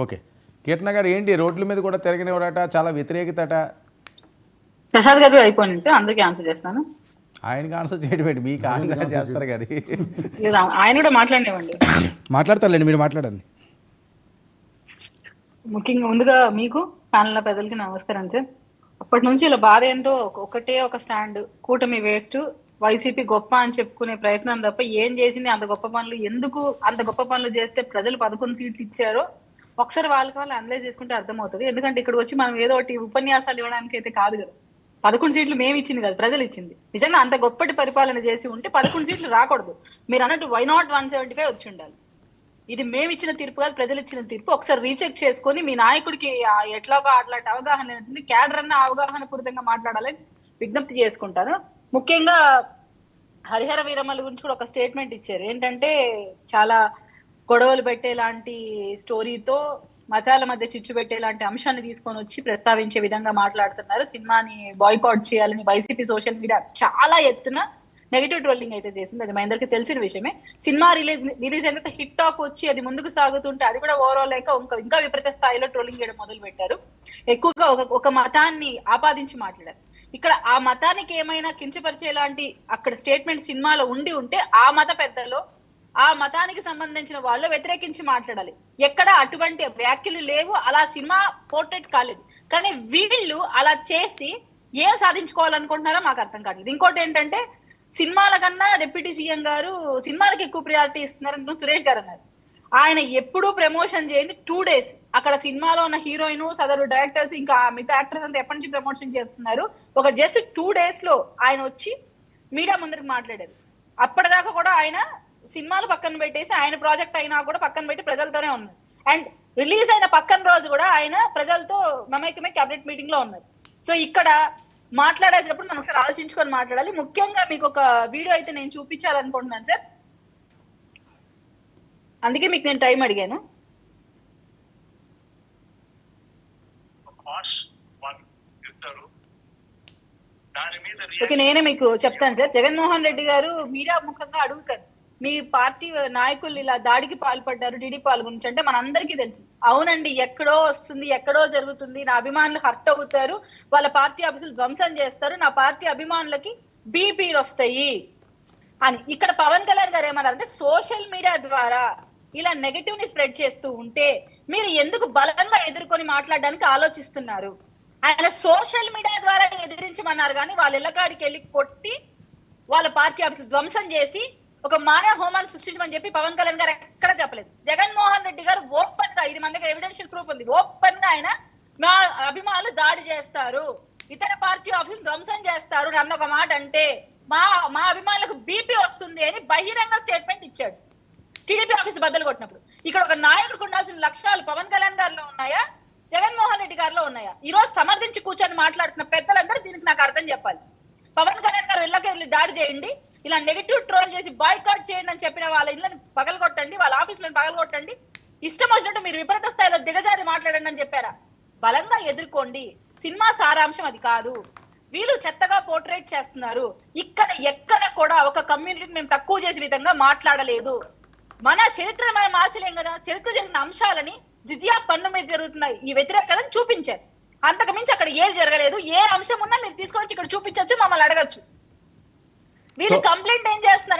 Okay, కీర్తన గారు ఏంటి రోడ్ల మీద కూడా తిరగనివ్వడట, చాలా వ్యతిరేకతట. ప్రసాద్ గారు అయిపోయింది సార్, అందుకే ఆన్సర్ చేస్తాను. ఆయనకి ఆన్సర్ చేయడం మీకు ఆన్సర్ చేస్తారు కానీ ఆయన కూడా మాట్లాడినివ్వండి. మాట్లాడతారులేండి, మీరు మాట్లాడండి. ముఖ్యంగా ముందుగా మీకు ప్యానల్ పెద్దలకి నమస్కారం సార్. అప్పటి నుంచి ఇలా బాధ ఏంటో ఒకటే ఒక స్టాండ్, కూటమి వేస్ట్, వైసీపీ గొప్ప అని చెప్పుకునే ప్రయత్నం తప్ప ఏం చేసింది అంత గొప్ప పనులు, ఎందుకు అంత గొప్ప పనులు చేస్తే ప్రజలు 11 సీట్లు ఇచ్చారో ఒకసారి వాళ్ళకి వాళ్ళు అనలైజ్ చేసుకుంటే అర్థమవుతుంది. ఎందుకంటే ఇక్కడ వచ్చి మనం ఏదో ఒకటి ఉపన్యాసాలు ఇవ్వడానికి అయితే కాదు కదా. 11 సీట్లు మేము ఇచ్చింది కాదు, ప్రజలు ఇచ్చింది. నిజంగా అంత గొప్పటి పరిపాలన చేసి ఉంటే 11 సీట్లు రాకూడదు. మీరు అన్నట్టు వై నాట్ 175 వచ్చి ఉండాలి. ఇది మేము ఇచ్చిన తీర్పు కాదు, ప్రజలు ఇచ్చిన తీర్పు. ఒకసారి రీచెక్ చేసుకొని మీ నాయకుడికి ఎట్లాగో అట్లాంటి అవగాహన ఉంటుంది, క్యాడర్ అన్న అవగాహన పూరితంగా మాట్లాడాలని విజ్ఞప్తి చేసుకుంటాను. ముఖ్యంగా హరిహర వీరమ్మల గురించి కూడా ఒక స్టేట్మెంట్ ఇచ్చారు. ఏంటంటే చాలా గొడవలు పెట్టేలాంటి స్టోరీతో మతాల మధ్య చిచ్చు పెట్టేలాంటి అంశాన్ని తీసుకొని వచ్చి ప్రస్తావించే విధంగా మాట్లాడుతున్నారు. సినిమాని బాయ్కాట్ చేయాలని వైసీపీ సోషల్ మీడియా చాలా ఎత్తున నెగిటివ్ ట్రోలింగ్ అయితే చేసింది. అది మా అందరికీ తెలిసిన విషయమే. సినిమా రిలీజ్ అయిన హిట్ టాక్ వచ్చి అది ముందుకు సాగుతుంటే అది కూడా ఓవరాల్ లేక ఇంకా విపరీత స్థాయిలో ట్రోలింగ్ చేయడం మొదలు పెట్టారు. ఎక్కువగా ఒక మతాన్ని ఆపాదించి మాట్లాడారు. ఇక్కడ ఆ మతానికి ఏమైనా కించపరిచేలాంటి అక్కడ స్టేట్మెంట్ సినిమాలో ఉంటే ఆ మత పెద్దలో ఆ మతానికి సంబంధించిన వాళ్ళు వ్యతిరేకించి మాట్లాడాలి. ఎక్కడ అటువంటి వ్యాఖ్యలు లేవు, అలా సినిమా పోర్ట్రేట్ కాలేదు. కానీ వీళ్ళు అలా చేసి ఏం సాధించుకోవాలనుకుంటున్నారో మాకు అర్థం కావట్లేదు. ఇంకోటి ఏంటంటే సినిమాల కన్నా డిప్యూటీ సీఎం గారు సినిమాలకి ఎక్కువ ప్రియారిటీ ఇస్తున్నారని సురేష్ గారు అన్నారు. ఆయన ఎప్పుడూ ప్రమోషన్ చేయండి 2 days అక్కడ సినిమాలో ఉన్న హీరోయిన్, సదరు డైరెక్టర్స్, ఇంకా మిగతా యాక్టర్స్ అంతా ఎప్పటి నుంచి ప్రమోషన్ చేస్తున్నారు. ఒక జస్ట్ 2 days లో ఆయన వచ్చి మీడియా ముందరికి మాట్లాడారు. అప్పటిదాకా కూడా ఆయన సినిమాలు పక్కన పెట్టేసి ఆయన ప్రాజెక్ట్ అయినా కూడా పక్కన పెట్టి ప్రజలతోనే ఉన్నారు. అండ్ రిలీజ్ అయిన పక్కన రోజు కూడా ఆయన ప్రజలతో మమేకమే క్యాబినెట్ మీటింగ్ లో ఉన్నారు. సో ఇక్కడ మాట్లాడేటప్పుడు మనం ఒకసారి ఆలోచించుకొని మాట్లాడాలి. ముఖ్యంగా మీకు ఒక వీడియో అయితే నేను చూపించాలనుకుంటున్నాను సార్, అందుకే మీకు నేను టైం అడిగాను. ఓకే, నేనే మీకు చెప్తాను సార్. జగన్మోహన్ రెడ్డి గారు మీడియా ముఖంగా అడుగుతారు, మీ పార్టీ నాయకులు ఇలా దాడికి పాల్పడ్డారు టీడీపీ గురించి అంటే మనందరికీ తెలుసు. అవునండి, ఎక్కడో వస్తుంది, ఎక్కడో జరుగుతుంది, నా అభిమానులు హర్ట్ అవుతారు, వాళ్ళ పార్టీ ఆఫీసులు ధ్వంసం చేస్తారు, నా పార్టీ అభిమానులకి బీపీలు వస్తాయి అని. ఇక్కడ పవన్ కళ్యాణ్ గారు ఏమన్నారంటే సోషల్ మీడియా ద్వారా ఇలా నెగటివ్ ని స్ప్రెడ్ చేస్తూ ఉంటే మీరు ఎందుకు బలంగా ఎదుర్కొని మాట్లాడడానికి ఆలోచిస్తున్నారు? ఆయన సోషల్ మీడియా ద్వారా ఎదిరించమన్నారు కానీ వాళ్ళ ఇళ్ళకాడికి వెళ్ళి కొట్టి వాళ్ళ పార్టీ ఆఫీసులు ధ్వంసం చేసి ఒక మానవ హోమాన్ని సృష్టించమని చెప్పి పవన్ కళ్యాణ్ గారు ఎక్కడ చెప్పలేదు. జగన్మోహన్ రెడ్డి గారు ఓపెన్ గా, ఇది మనకి ఎవిడెన్షియల్ ప్రూఫ్ ఉంది, ఓపెన్ గా ఆయన మా అభిమానులు దాడి చేస్తారు, ఇతర పార్టీ ఆఫీసులు ధ్వంసం చేస్తారు అన్న ఒక మాట అంటే మా అభిమానులకు బీపీ వస్తుంది అని బహిరంగ స్టేట్మెంట్ ఇచ్చాడు టీడీపీ ఆఫీస్ బద్దలు కొట్టినప్పుడు. ఇక్కడ ఒక నాయకుడికి ఉండాల్సిన లక్షణాలు పవన్ కళ్యాణ్ గారిలో ఉన్నాయా, జగన్మోహన్ రెడ్డి గారిలో ఉన్నాయా? ఈ రోజు సమర్థించి కూర్చొని మాట్లాడుతున్న పెద్దలందరూ దీనికి నాకు అర్థం చెప్పాలి. పవన్ కళ్యాణ్ గారు ఇళ్ళకి దాడి చేయండి, ఇలా నెగిటివ్ ట్రోల్ చేసి బాయ్కాట్ చేయండి అని చెప్పిన వాళ్ళ ఇళ్ళని పగలగొట్టండి, వాళ్ళ ఆఫీసులను పగలగొట్టండి, ఇష్టం వచ్చినట్టు మీరు విపరీత స్థాయిలో దిగజారి మాట్లాడండి అని చెప్పారా? బలంగా ఎదుర్కోండి. సినిమా సారాంశం అది కాదు. వీళ్ళు చెత్తగా పోర్ట్రేట్ చేస్తున్నారు. ఇక్కడ ఎక్కడ కూడా ఒక కమ్యూనిటీని మేము తక్కువ చేసే విధంగా మాట్లాడలేదు. మన చరిత్ర మనం మార్చలేం కదా. చరిత్ర జరిగిన అంశాలని జిజియా పన్ను మీద జరుగుతున్నాయి ఈ వ్యతిరేకతను చూపించారు. అంతకు మించి అక్కడ ఏది జరగలేదు. ఏ అంశం ఉన్నా మీరు తీసుకొని ఇక్కడ చూపించవచ్చు, మమ్మల్ని అడగచ్చు. వీళ్ళు కంప్లైంట్ ఏం చేస్తున్నారు?